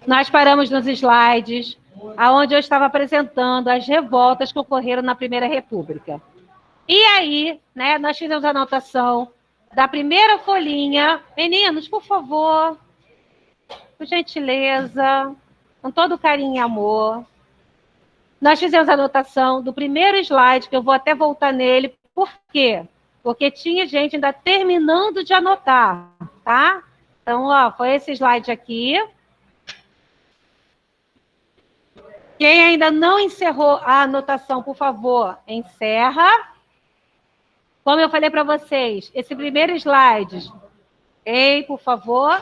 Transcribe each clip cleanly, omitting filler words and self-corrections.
Nós paramos nos slides, aonde eu estava apresentando as revoltas que ocorreram na Primeira República. E aí, né, nós fizemos a anotação da primeira folhinha. Meninos, por favor, por gentileza, com todo carinho e amor. Nós fizemos a anotação do primeiro slide, que eu vou até voltar nele. Por quê? Porque tinha gente ainda terminando de anotar, tá? Então, ó, foi esse slide aqui. Quem ainda não encerrou a anotação, por favor, encerra. Como eu falei para vocês, esse primeiro slide, por favor,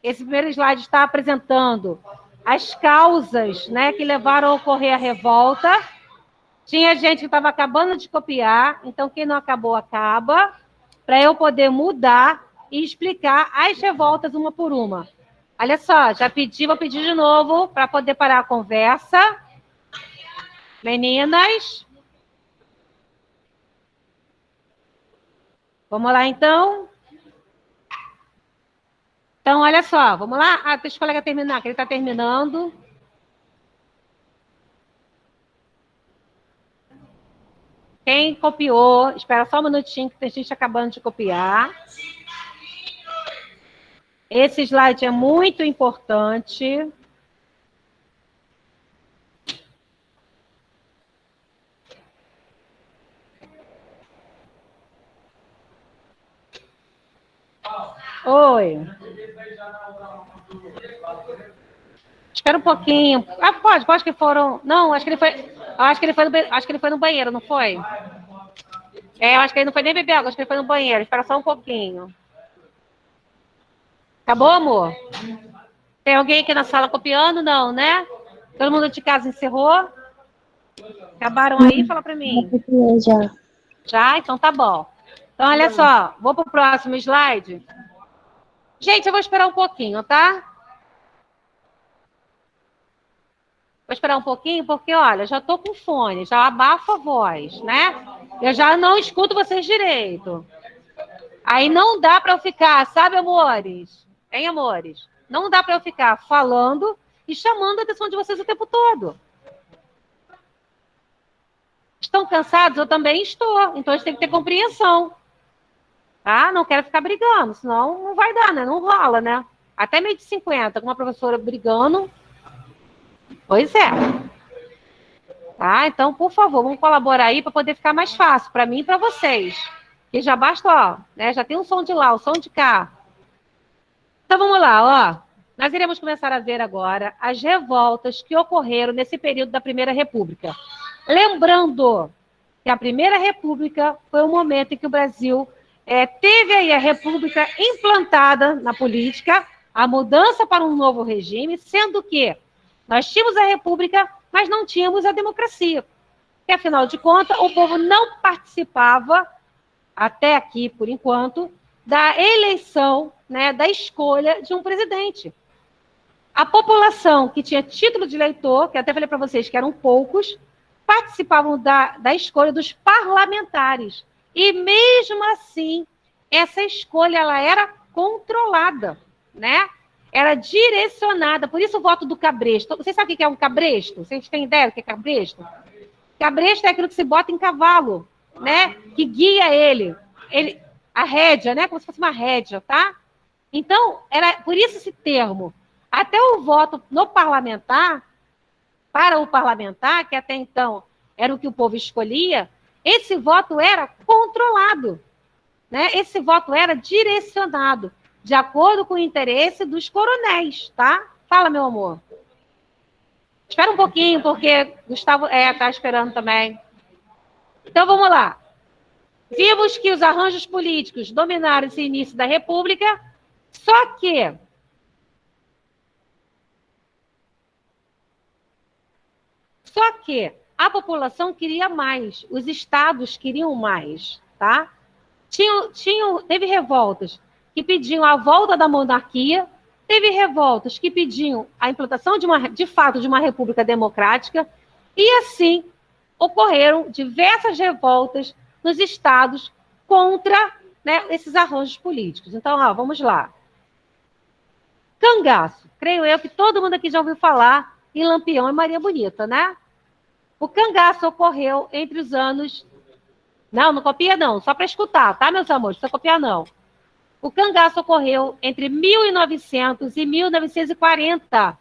esse primeiro slide está apresentando as causas, né, que levaram a ocorrer a revolta. Tinha gente que estava acabando de copiar, então quem não acabou, acaba, para eu poder mudar e explicar as revoltas uma por uma. Olha só, já pedi, vou pedir de novo para poder parar a conversa. Meninas. Vamos lá, então. Então, olha só, vamos lá? Ah, deixa o colega terminar, que ele está terminando. Quem copiou, espera só um minutinho, que tem gente acabando de copiar. Esse slide é muito importante. Oi. Espera um pouquinho. Ah, pode que foram. Não, acho que ele foi no banheiro, não foi? Eu acho que ele não foi nem beber água, acho que ele foi no banheiro. Espera só um pouquinho. Acabou, amor? Tem alguém aqui na sala copiando? Não, né? Todo mundo de casa encerrou? Acabaram aí? Fala para mim. Já. Já? Então tá bom. Então, olha só. Vou para o próximo slide. Gente, eu vou esperar um pouquinho, tá? Vou esperar um pouquinho, porque, olha, já estou com fone, já abafa a voz, né? Eu já não escuto vocês direito. Aí não dá para eu ficar, sabe, amores? Hein, amores? Não dá para eu ficar falando e chamando a atenção de vocês o tempo todo. Estão cansados? Eu também estou. Então, a gente tem que ter compreensão. Tá? Não quero ficar brigando, senão não vai dar, né? Não rola, né? Até meio de 50, com uma professora brigando. Pois é. Tá? Então, por favor, vamos colaborar aí para poder ficar mais fácil para mim e para vocês. Que já basta, ó, né? Já tem um som de lá, o som de cá. Então, vamos lá, ó. Nós iremos começar a ver agora as revoltas que ocorreram nesse período da Primeira República. Lembrando que a Primeira República foi o momento em que o Brasil teve aí a República implantada na política, a mudança para um novo regime, sendo que nós tínhamos a República, mas não tínhamos a democracia. Porque, afinal de contas, o povo não participava, até aqui, por enquanto, da eleição, né, da escolha de um presidente. A população que tinha título de eleitor, que até falei para vocês que eram poucos, participavam da escolha dos parlamentares. E, mesmo assim, essa escolha ela era controlada, né? Era direcionada. Por isso o voto do cabresto. Vocês sabem o que é um cabresto? Vocês têm ideia do que é cabresto? Cabresto é aquilo que se bota em cavalo, né? Que guia ele. A rédea, né? Como se fosse uma rédea, tá? Então, era por isso esse termo. Até o voto no parlamentar, para o parlamentar, que até então era o que o povo escolhia, esse voto era controlado, né? Esse voto era direcionado, de acordo com o interesse dos coronéis, tá? Fala, meu amor. Espera um pouquinho, porque Gustavo está esperando também. Então, vamos lá. Vimos que os arranjos políticos dominaram esse início da República, só que a população queria mais, os estados queriam mais, tá? Teve revoltas que pediam a volta da monarquia, teve revoltas que pediam a implantação de fato de uma república democrática, e assim ocorreram diversas revoltas nos estados contra, né, esses arranjos políticos. Então, ó, vamos lá. cangaço. Creio eu que todo mundo aqui já ouviu falar em Lampião e Maria Bonita, né? O cangaço ocorreu entre os anos... Não, não copia não, só para escutar, tá, meus amores? Não precisa copiar não. O cangaço ocorreu entre 1900 e 1940.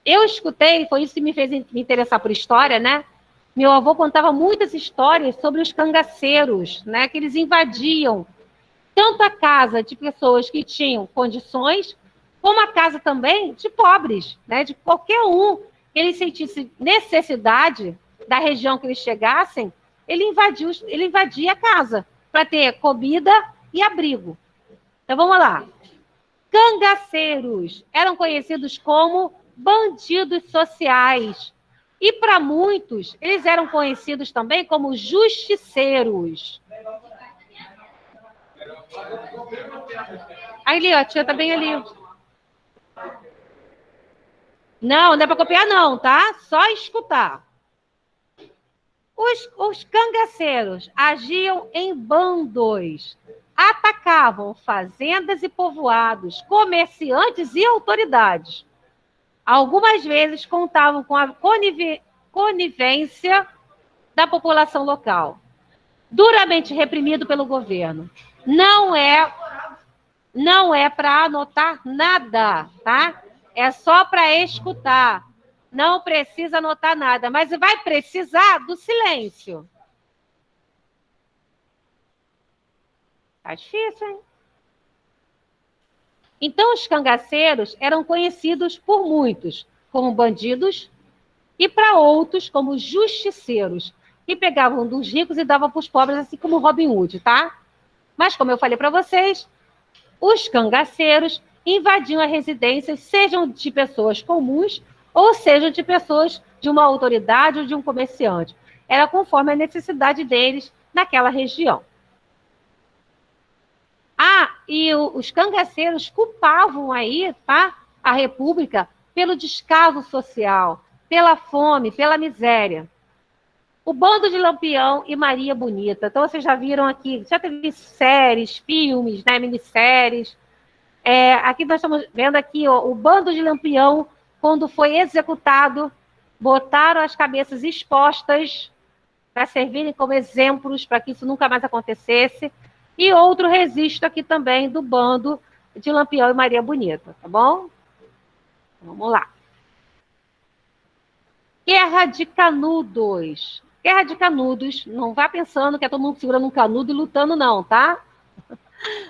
Eu escutei, foi isso que me fez me interessar por história, né? Meu avô contava muitas histórias sobre os cangaceiros, né? Que eles invadiam tanto a casa de pessoas que tinham condições, como a casa também de pobres, né? De qualquer um que ele sentisse necessidade da região que eles chegassem, ele invadia a casa para ter comida e abrigo. Então vamos lá. Cangaceiros eram conhecidos como bandidos sociais. E para muitos, eles eram conhecidos também como justiceiros. Ali, ó, a tia tá bem ali. Não, não é para copiar não, tá? Só escutar. Os cangaceiros agiam em bandos. Atacavam fazendas e povoados, comerciantes e autoridades. Algumas vezes contavam com a conivência da população local, duramente reprimido pelo governo. Não é para anotar nada, tá? É só para escutar. Não precisa anotar nada, mas vai precisar do silêncio. Tá difícil, hein? Então, os cangaceiros eram conhecidos por muitos como bandidos e para outros como justiceiros, que pegavam dos ricos e davam para os pobres, assim como Robin Hood, tá? Mas, como eu falei para vocês, os cangaceiros invadiam as residências, sejam de pessoas comuns ou sejam de pessoas de uma autoridade ou de um comerciante. Era conforme a necessidade deles naquela região. E os cangaceiros culpavam aí, tá, a República pelo descaso social, pela fome, pela miséria. O Bando de Lampião e Maria Bonita. Então, vocês já viram aqui, já teve séries, filmes, né, minisséries. Aqui nós estamos vendo aqui, ó, o Bando de Lampião, quando foi executado, botaram as cabeças expostas para servirem como exemplos para que isso nunca mais acontecesse. E outro registro aqui também do Bando de Lampião e Maria Bonita, tá bom? Vamos lá. Guerra de Canudos. Guerra de Canudos, não vá pensando que é todo mundo segurando um canudo e lutando, não, tá?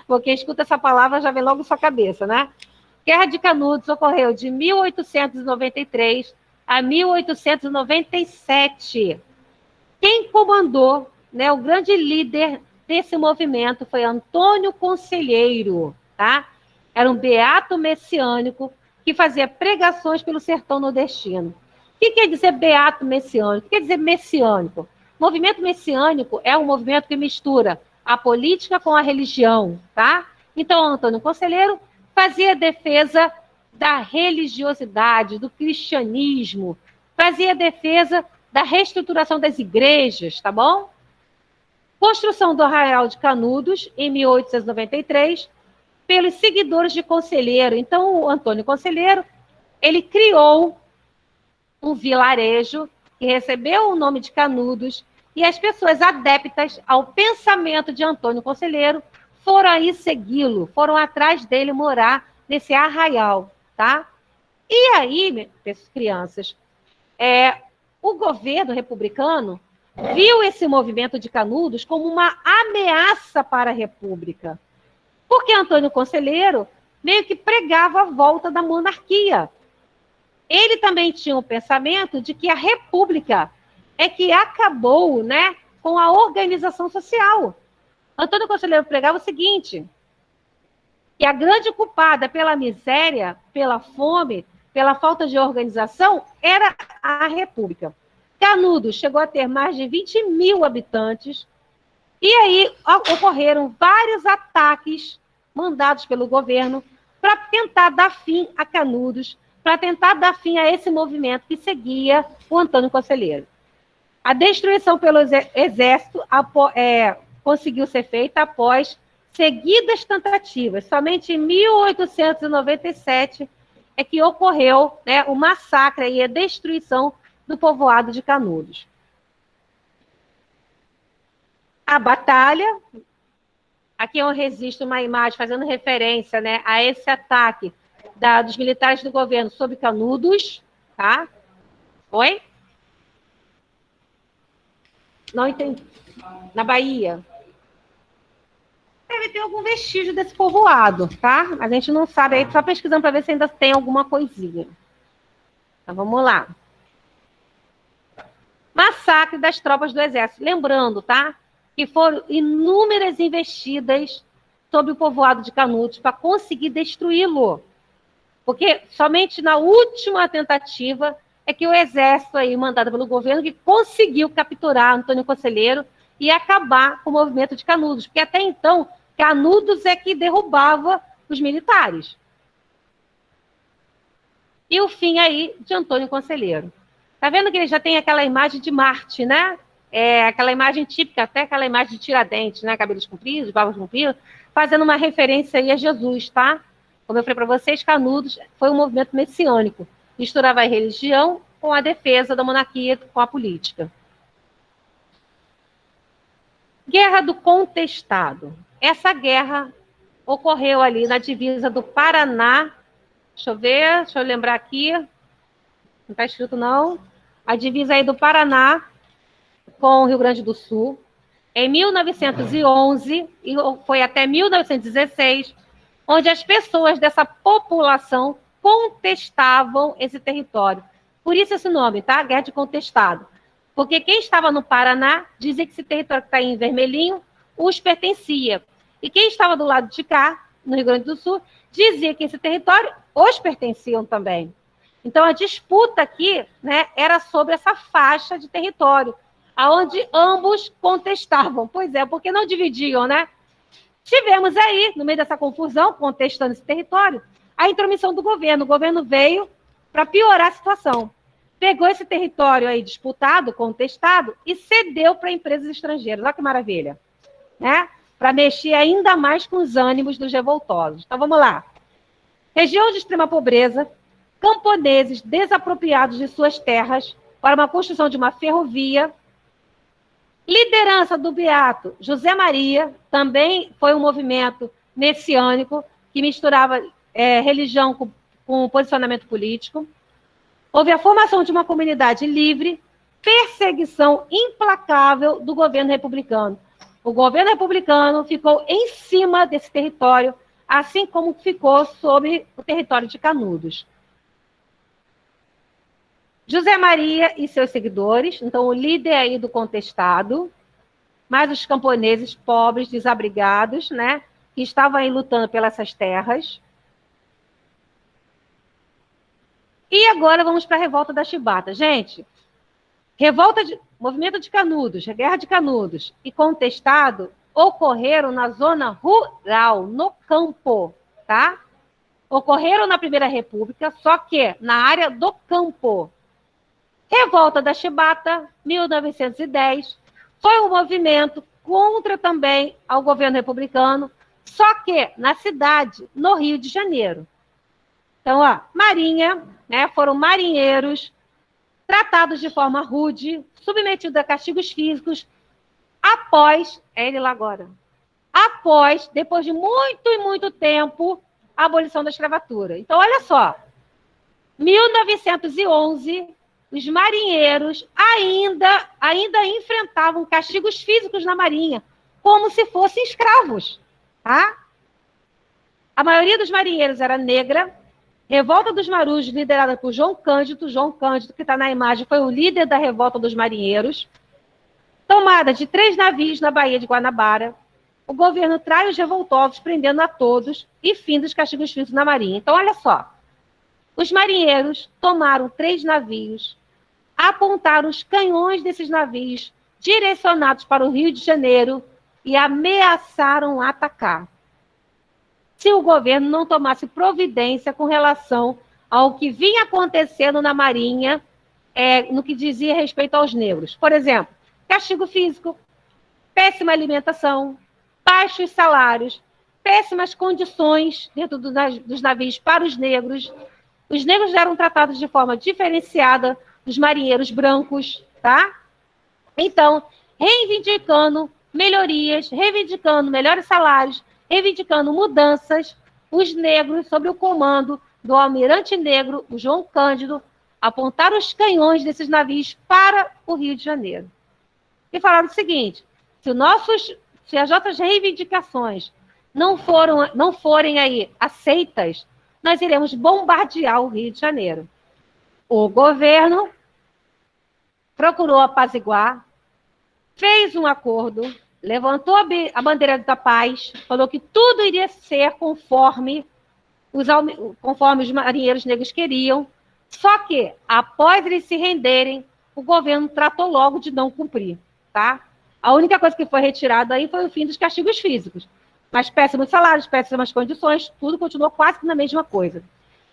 Porque escuta essa palavra, já vem logo na sua cabeça, né? Guerra de Canudos ocorreu de 1893 a 1897. Quem comandou, né, o grande líder desse movimento foi Antônio Conselheiro, tá? Era um beato messiânico que fazia pregações pelo sertão nordestino. O que quer dizer beato messiânico? O que quer dizer messiânico? O movimento messiânico é um movimento que mistura a política com a religião, tá? Então, Antônio Conselheiro fazia defesa da religiosidade, do cristianismo, fazia defesa da reestruturação das igrejas, tá bom? Construção do Arraial de Canudos, em 1893, pelos seguidores de Conselheiro. Então, o Antônio Conselheiro, ele criou um vilarejo que recebeu o nome de Canudos, e as pessoas adeptas ao pensamento de Antônio Conselheiro foram aí segui-lo, foram atrás dele morar nesse arraial, tá? E aí, crianças, o governo republicano viu esse movimento de Canudos como uma ameaça para a República. Porque Antônio Conselheiro meio que pregava a volta da monarquia. Ele também tinha o pensamento de que a República é que acabou, né, com a organização social. Antônio Conselheiro pregava o seguinte, que a grande culpada pela miséria, pela fome, pela falta de organização, era a República. Canudos chegou a ter mais de 20 mil habitantes, e aí ocorreram vários ataques mandados pelo governo para tentar dar fim a Canudos, para tentar dar fim a esse movimento que seguia o Antônio Conselheiro. A destruição pelo exército conseguiu ser feita após seguidas tentativas. Somente em 1897 é que ocorreu, né, o massacre e a destruição do povoado de Canudos. A batalha, aqui eu registro uma imagem fazendo referência, né, a esse ataque dos militares do governo sobre Canudos, tá? Oi? Não entendi. Na Bahia. Deve ter algum vestígio desse povoado, tá? A gente não sabe, aí só pesquisando para ver se ainda tem alguma coisinha. Então vamos lá. Massacre das tropas do exército. Lembrando, tá? Que foram inúmeras investidas sobre o povoado de Canudos para conseguir destruí-lo. Porque somente na última tentativa é que o exército aí, mandado pelo governo, que conseguiu capturar Antônio Conselheiro e acabar com o movimento de Canudos. Porque até então, Canudos é que derrubava os militares. E o fim aí de Antônio Conselheiro. Tá vendo que ele já tem aquela imagem de Marte, né? Aquela imagem típica, até aquela imagem de Tiradentes, né? Cabelos compridos, barbas compridas, fazendo uma referência aí a Jesus, tá? Como eu falei para vocês, Canudos foi um movimento messiânico. Misturava a religião com a defesa da monarquia, com a política. Guerra do Contestado. Essa guerra ocorreu ali na divisa do Paraná. Deixa eu lembrar aqui. Não está escrito, não. A divisa aí do Paraná com o Rio Grande do Sul. Em 1911, e foi até 1916, onde as pessoas dessa população contestavam esse território. Por isso esse nome, tá? Guerra de Contestado. Porque quem estava no Paraná dizia que esse território que está aí em vermelhinho os pertencia. E quem estava do lado de cá, no Rio Grande do Sul, dizia que esse território os pertenciam também. Então, a disputa aqui, né, era sobre essa faixa de território, aonde ambos contestavam. Pois é, porque não dividiam, né? Tivemos aí, no meio dessa confusão, contestando esse território, a intromissão do governo. O governo veio para piorar a situação. Pegou esse território aí disputado, contestado, e cedeu para empresas estrangeiras. Olha que maravilha. Né? Para mexer ainda mais com os ânimos dos revoltosos. Então, vamos lá. Região de extrema pobreza, camponeses desapropriados de suas terras para uma construção de uma ferrovia. Liderança do beato José Maria, também foi um movimento messiânico que misturava religião com posicionamento político. Houve a formação de uma comunidade livre, perseguição implacável do governo republicano. O governo republicano ficou em cima desse território, assim como ficou sobre o território de Canudos. José Maria e seus seguidores, então o líder aí do contestado, mas os camponeses pobres, desabrigados, né, que estavam aí lutando pelas essas terras. E agora vamos para a revolta da Chibata. Gente, movimento de Canudos, guerra de Canudos e contestado ocorreram na zona rural, no campo, tá? Ocorreram na Primeira República, só que na área do campo. Revolta da Chibata, 1910, foi um movimento contra também ao governo republicano, só que na cidade, no Rio de Janeiro. Então, ó, Marinha, né, foram marinheiros tratados de forma rude, submetidos a castigos físicos, depois de muito e muito tempo, a abolição da escravatura. Então, olha só, 1911, os marinheiros ainda enfrentavam castigos físicos na marinha, como se fossem escravos, tá? A maioria dos marinheiros era negra. Revolta dos Marujos, liderada por João Cândido. João Cândido, que está na imagem, foi o líder da Revolta dos Marinheiros. Tomada de 3 navios na Baía de Guanabara. O governo trai os revoltosos, prendendo a todos, e fim dos castigos físicos na marinha. Então, olha só. Os marinheiros tomaram 3 navios, apontaram os canhões desses navios, direcionados para o Rio de Janeiro, e ameaçaram atacar, se o governo não tomasse providência com relação ao que vinha acontecendo na Marinha, no que dizia respeito aos negros. Por exemplo, castigo físico, péssima alimentação, baixos salários, péssimas condições dentro dos navios para os negros. Os negros eram tratados de forma diferenciada dos marinheiros brancos, tá? Então, reivindicando melhorias, reivindicando melhores salários, reivindicando mudanças, os negros, sob o comando do almirante negro, o João Cândido, apontaram os canhões desses navios para o Rio de Janeiro. E falaram o seguinte: se as nossas reivindicações não forem aí aceitas, nós iremos bombardear o Rio de Janeiro. O governo procurou apaziguar, fez um acordo, levantou a bandeira da paz, falou que tudo iria ser conforme os marinheiros negros queriam, só que, após eles se renderem, o governo tratou logo de não cumprir, tá? A única coisa que foi retirada aí foi o fim dos castigos físicos. Mas péssimos salários, péssimas condições, tudo continuou quase na mesma coisa.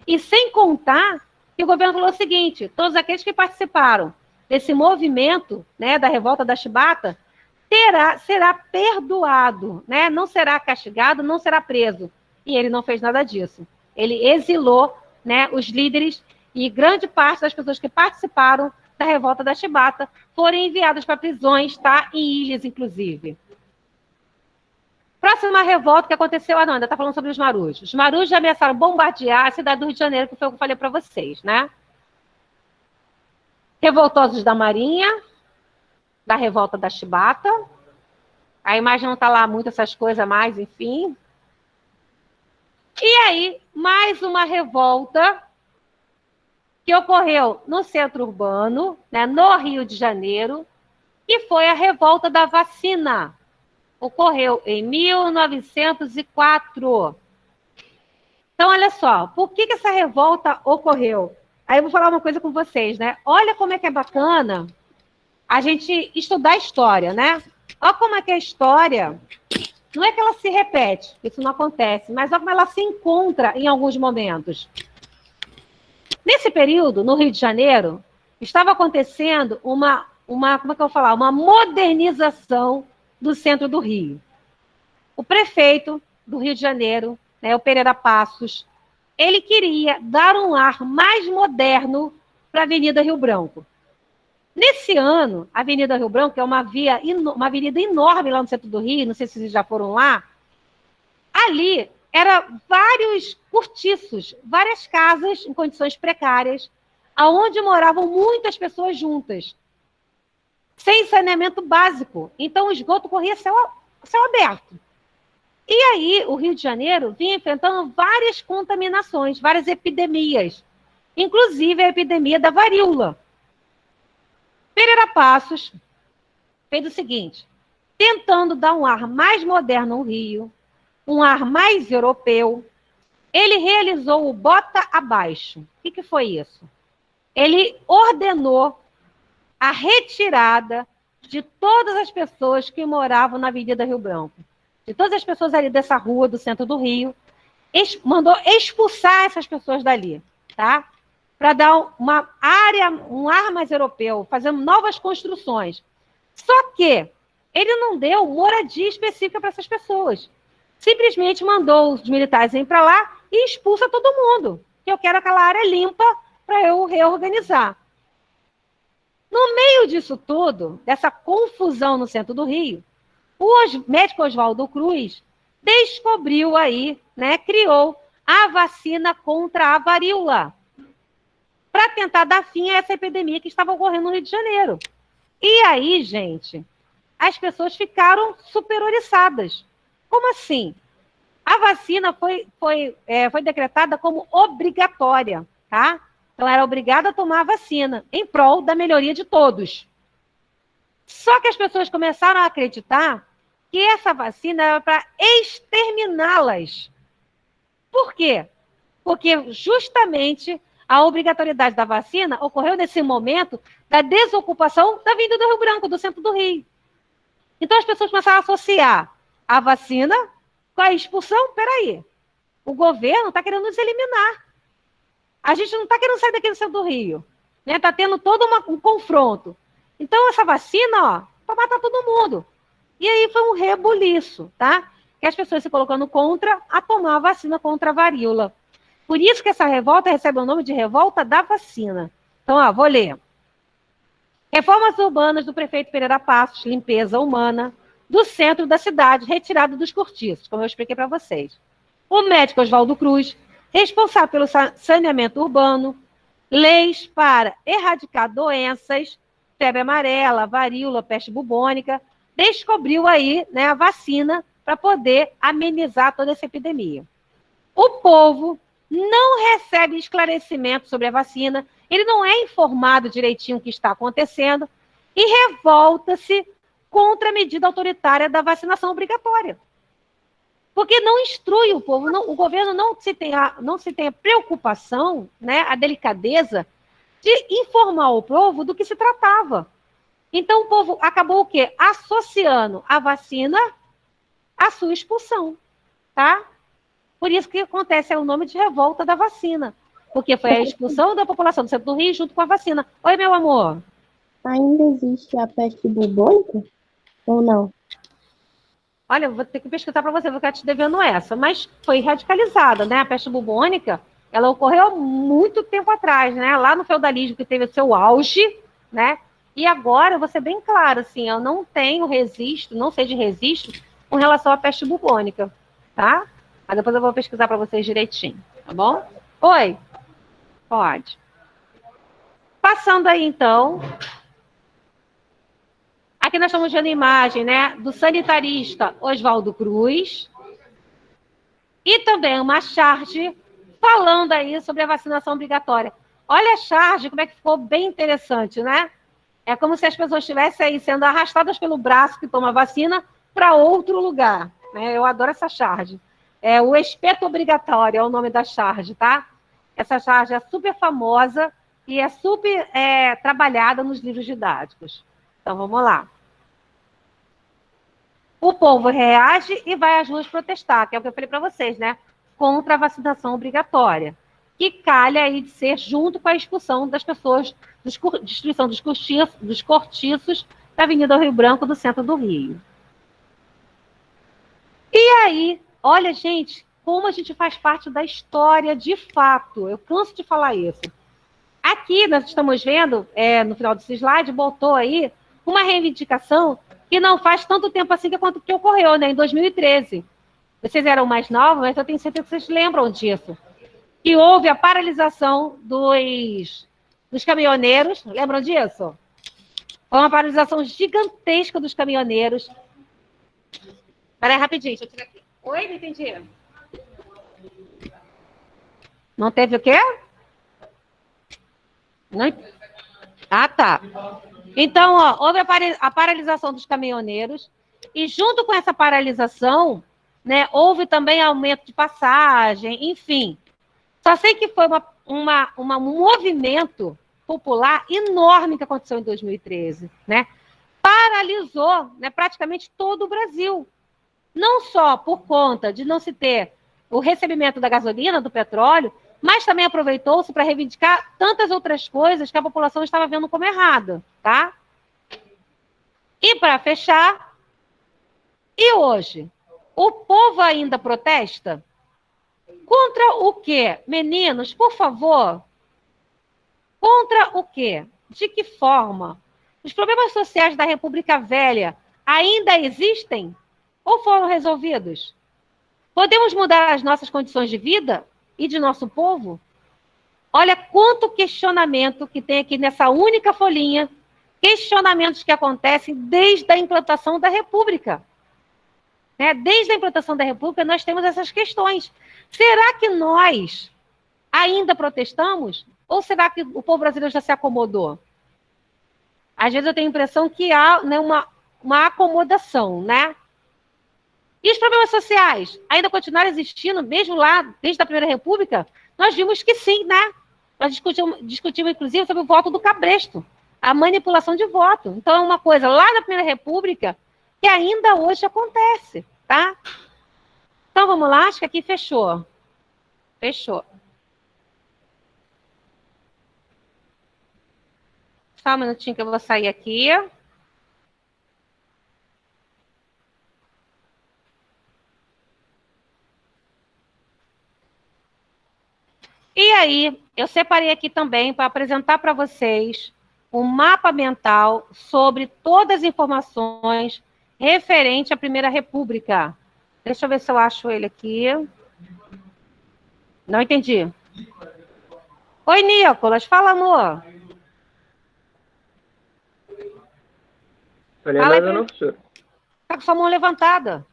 E sem contar que o governo falou o seguinte: todos aqueles que participaram desse movimento, né, da revolta da Chibata, será perdoado, né? Não será castigado, não será preso. E ele não fez nada disso. Ele exilou, né, os líderes, e grande parte das pessoas que participaram da revolta da Chibata foram enviadas para prisões, tá? Em ilhas, inclusive. Próxima revolta que aconteceu, ainda está falando sobre os marujos. Os marujos ameaçaram bombardear a cidade do Rio de Janeiro, que foi o que eu falei para vocês, né? Revoltosos da Marinha, da revolta da Chibata. A imagem não está lá muito essas coisas mais, enfim. E aí, mais uma revolta que ocorreu no centro urbano, né, no Rio de Janeiro, que foi a revolta da vacina. Ocorreu em 1904. Então, olha só, por que essa revolta ocorreu? Aí eu vou falar uma coisa com vocês, né? Olha como é que é bacana a gente estudar a história, né? Olha como é que a história, não é que ela se repete, isso não acontece, mas olha como ela se encontra em alguns momentos. Nesse período, no Rio de Janeiro, estava acontecendo como é que eu vou falar? Uma modernização do centro do Rio. O prefeito do Rio de Janeiro, né, o Pereira Passos, ele queria dar um ar mais moderno para a Avenida Rio Branco. Nesse ano, a Avenida Rio Branco, que é uma avenida enorme lá no centro do Rio, não sei se vocês já foram lá, ali eram vários cortiços, várias casas em condições precárias, aonde moravam muitas pessoas juntas, sem saneamento básico. Então, o esgoto corria céu aberto. E aí, o Rio de Janeiro vinha enfrentando várias contaminações, várias epidemias, inclusive a epidemia da varíola. Pereira Passos fez o seguinte: tentando dar um ar mais moderno ao Rio, um ar mais europeu, ele realizou o Bota Abaixo. O que foi isso? Ele ordenou a retirada de todas as pessoas que moravam na Avenida Rio Branco, de todas as pessoas ali dessa rua do centro do Rio, mandou expulsar essas pessoas dali, tá? Para dar uma área, um ar mais europeu, fazendo novas construções. Só que ele não deu moradia específica para essas pessoas. Simplesmente mandou os militares ir para lá e expulsa todo mundo. Que eu quero aquela área limpa para eu reorganizar. No meio disso tudo, dessa confusão no centro do Rio, o médico Oswaldo Cruz descobriu aí, né, criou a vacina contra a varíola, para tentar dar fim a essa epidemia que estava ocorrendo no Rio de Janeiro. E aí, gente, as pessoas ficaram superoriçadas. Como assim? A vacina foi decretada como obrigatória, tá? Então, era obrigada a tomar a vacina, em prol da melhoria de todos. Só que as pessoas começaram a acreditar que essa vacina era para exterminá-las. Por quê? Porque justamente a obrigatoriedade da vacina ocorreu nesse momento da desocupação da Avenida do Rio Branco, do centro do Rio. Então as pessoas começaram a associar a vacina com a expulsão. Peraí, o governo está querendo nos eliminar. A gente não está querendo sair daqui do centro do Rio. Está tendo todo um confronto. Então essa vacina, para matar todo mundo. E aí foi um rebuliço, tá? Que as pessoas se colocando contra a tomar a vacina contra a varíola. Por isso que essa revolta recebe o nome de revolta da vacina. Então, vou ler. Reformas urbanas do prefeito Pereira Passos, limpeza humana do centro da cidade, retirada dos cortiços, como eu expliquei para vocês. O médico Oswaldo Cruz, responsável pelo saneamento urbano, leis para erradicar doenças, febre amarela, varíola, peste bubônica, descobriu aí, né, a vacina para poder amenizar toda essa epidemia. O povo não recebe esclarecimento sobre a vacina, ele não é informado direitinho o que está acontecendo e revolta-se contra a medida autoritária da vacinação obrigatória. Porque não instrui o povo, não, o governo não se tem a preocupação, né, a delicadeza de informar o povo do que se tratava. Então o povo acabou o quê? Associando a vacina à sua expulsão, tá? Por isso que acontece o nome de revolta da vacina, porque foi a expulsão da população do centro do Rio junto com a vacina. Oi, meu amor. Ainda existe a peste bubônica ou não? Olha, eu vou ter que pesquisar para você, vou ficar te devendo essa. Mas foi radicalizada, né? A peste bubônica, ela ocorreu muito tempo atrás, né? Lá no feudalismo, que teve o seu auge, né? E agora, eu vou ser bem claro, assim, eu não tenho registro, não sei de registro com relação à peste bubônica, tá? Mas depois eu vou pesquisar para vocês direitinho, tá bom? Oi? Pode. Passando aí, então. Aqui nós estamos vendo a imagem, né, do sanitarista Oswaldo Cruz e também uma charge falando aí sobre a vacinação obrigatória. Olha a charge, como é que ficou bem interessante, né? É como se as pessoas estivessem aí sendo arrastadas pelo braço que toma vacina para outro lugar, né? Eu adoro essa charge. É o espeto obrigatório, é o nome da charge, tá? Essa charge é super famosa e é super trabalhada nos livros didáticos. Então, vamos lá. O povo reage e vai às ruas protestar, que é o que eu falei para vocês, né? Contra a vacinação obrigatória, que calha aí de ser junto com a expulsão das pessoas, destruição dos cortiços da Avenida Rio Branco, do centro do Rio. E aí, olha, gente, como a gente faz parte da história de fato. Eu canso de falar isso. Aqui nós estamos vendo, no final desse slide, botou aí uma reivindicação que não faz tanto tempo assim que ocorreu, né, em 2013. Vocês eram mais novos, mas eu tenho certeza que vocês lembram disso. Que houve a paralisação dos caminhoneiros, lembram disso? Foi uma paralisação gigantesca dos caminhoneiros. Peraí, rapidinho, deixa eu tirar aqui. Oi, não entendi. Não teve o quê? Não... Ah, tá. Então, houve a paralisação dos caminhoneiros e junto com essa paralisação, né, houve também aumento de passagem, enfim. Só sei que foi um movimento popular enorme que aconteceu em 2013, né? Paralisou, né, praticamente todo o Brasil. Não só por conta de não se ter o recebimento da gasolina, do petróleo, mas também aproveitou-se para reivindicar tantas outras coisas que a população estava vendo como errado, tá? E para fechar, e hoje? O povo ainda protesta? Contra o quê? Meninos, por favor. Contra o quê? De que forma? Os problemas sociais da República Velha ainda existem ou foram resolvidos? Podemos mudar as nossas condições de vida e de nosso povo? Olha quanto questionamento que tem aqui nessa única folhinha, questionamentos que acontecem desde a implantação da República. Né? Desde a implantação da República, nós temos essas questões. Será que nós ainda protestamos? Ou será que o povo brasileiro já se acomodou? Às vezes eu tenho a impressão que há, né, uma acomodação, né? E os problemas sociais ainda continuaram existindo, mesmo lá, desde a Primeira República? Nós vimos que sim, né? Nós discutimos inclusive, sobre o voto do cabresto, a manipulação de voto. Então, é uma coisa lá na Primeira República que ainda hoje acontece, tá? Então, vamos lá, acho que aqui fechou. Fechou. Só um minutinho que eu vou sair aqui. aí, eu separei aqui também para apresentar para vocês um mapa mental sobre todas as informações referente à Primeira República. Deixa eu ver se eu acho ele aqui. Não entendi. Oi, Nicolas. Fala, amor. Não é Fala aí, nada não, professor. tá com sua mão levantada.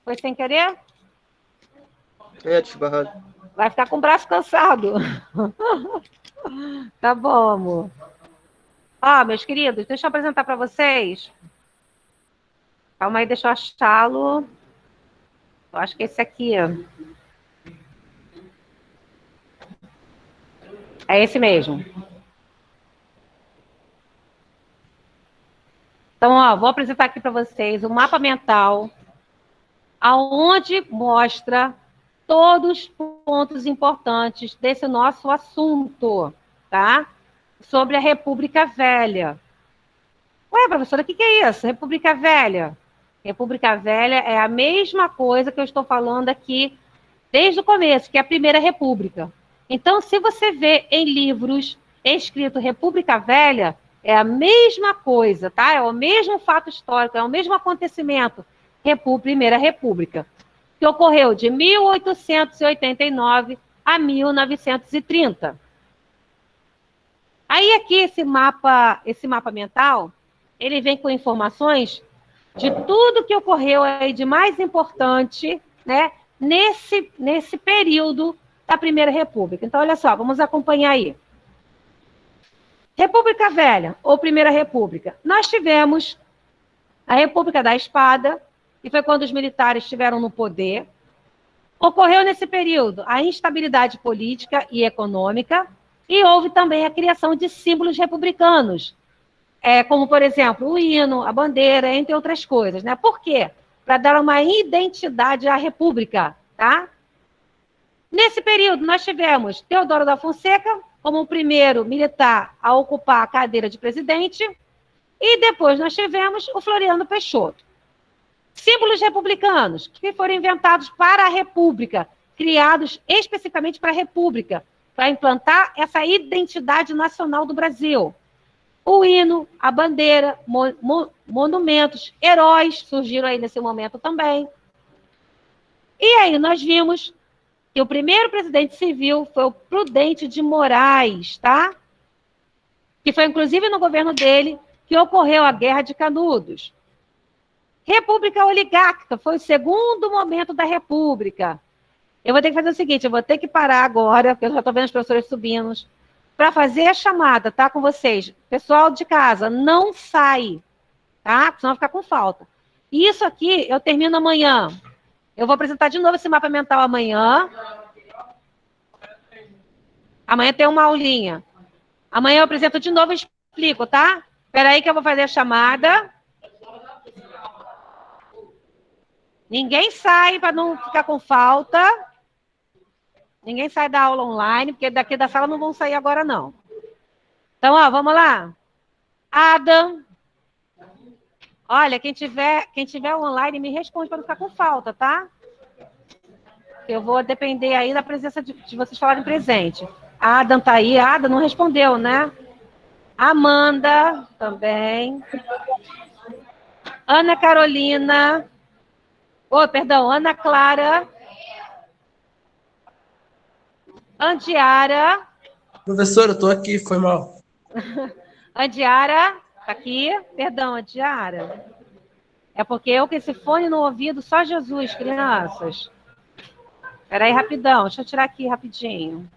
Foi sem querer? É, desbarrado. Vai ficar com o braço cansado. Tá bom, amor. Ó, meus queridos, deixa eu apresentar para vocês. Calma aí, deixa eu achá-lo. Eu acho que esse aqui. É esse mesmo. Então, ó, vou apresentar aqui para vocês o mapa mental, aonde mostra todos os pontos importantes desse nosso assunto, tá? Sobre a República Velha. Ué, professora, o que é isso? República Velha? República Velha é a mesma coisa que eu estou falando aqui desde o começo, que é a Primeira República. Então, se você vê em livros escrito República Velha, é a mesma coisa, tá? É o mesmo fato histórico, é o mesmo acontecimento, Primeira República, que ocorreu de 1889 a 1930. Aí aqui esse mapa mental, ele vem com informações de tudo que ocorreu aí de mais importante, né, nesse período da Primeira República. Então, olha só, vamos acompanhar aí. República Velha, ou Primeira República. Nós tivemos a República da Espada, que foi quando os militares estiveram no poder. Ocorreu nesse período a instabilidade política e econômica, e houve também a criação de símbolos republicanos, como, por exemplo, o hino, a bandeira, entre outras coisas, né? Por quê? Para dar uma identidade à República, tá? Nesse período, nós tivemos Teodoro da Fonseca como o primeiro militar a ocupar a cadeira de presidente, e depois nós tivemos o Floriano Peixoto. Símbolos republicanos, que foram inventados para a República, criados especificamente para a República, para implantar essa identidade nacional do Brasil. O hino, a bandeira, monumentos, heróis surgiram aí nesse momento também. E aí nós vimos que o primeiro presidente civil foi o Prudente de Moraes, tá? Que foi inclusive no governo dele que ocorreu a Guerra de Canudos. República oligárquica foi o segundo momento da República. Eu vou ter que fazer o seguinte, eu vou ter que parar agora, porque eu já estou vendo os professores subindo, para fazer a chamada, tá, com vocês. Pessoal de casa, não sai, tá? Senão vai ficar com falta. Isso aqui eu termino amanhã. Eu vou apresentar de novo esse mapa mental amanhã. Amanhã tem uma aulinha. Amanhã eu apresento de novo e explico, tá? Espera aí que eu vou fazer a chamada. Ninguém sai para não ficar com falta. Ninguém sai da aula online, porque daqui da sala não vão sair agora, não. Então, ó, vamos lá. Adam. Olha, quem tiver online, me responde para não ficar com falta, tá? Eu vou depender aí da presença de vocês falarem presente. Adam tá aí. Adam não respondeu, né? Amanda também. Ana Carolina. Perdão, Ana Clara. Andiara. Professora, eu tô aqui, foi mal. Andiara, tá aqui. Perdão, Andiara. É porque eu com esse fone no ouvido, só Jesus, crianças. Espera aí, rapidão. Deixa eu tirar aqui rapidinho.